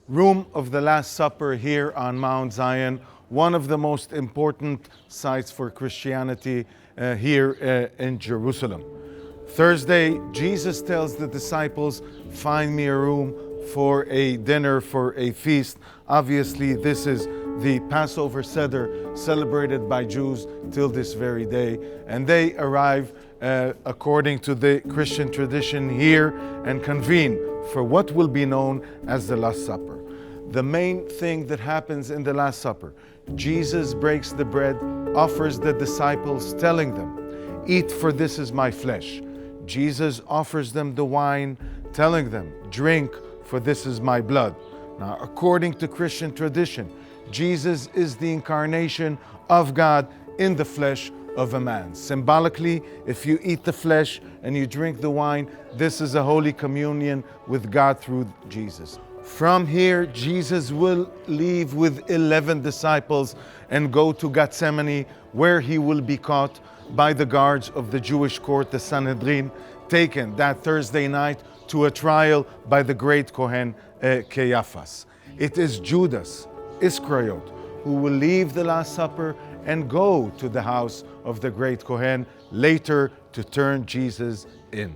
room of the Last Supper here on Mount Zion, one of the most important sites for Christianity here in Jerusalem. Thursday, Jesus tells the disciples, find me a room for a dinner, for a feast. Obviously, this is the Passover Seder celebrated by Jews till this very day. And they arrive according to the Christian tradition here and convene for what will be known as the Last Supper. The main thing that happens in the Last Supper, Jesus breaks the bread, offers the disciples, telling them, eat, for this is my flesh. Jesus offers them the wine, telling them, drink, for this is my blood. Now, according to Christian tradition, Jesus is the incarnation of God in the flesh of a man. Symbolically, if you eat the flesh and you drink the wine, this is a holy communion with God through Jesus. From here, Jesus will leave with 11 disciples and go to Gethsemane, where he will be caught by the guards of the Jewish court, the Sanhedrin, taken that Thursday night to a trial by the great Kohen Caiaphas. It is Judas Iscariot who will leave the Last Supper and go to the house of the great Kohen later to turn Jesus in.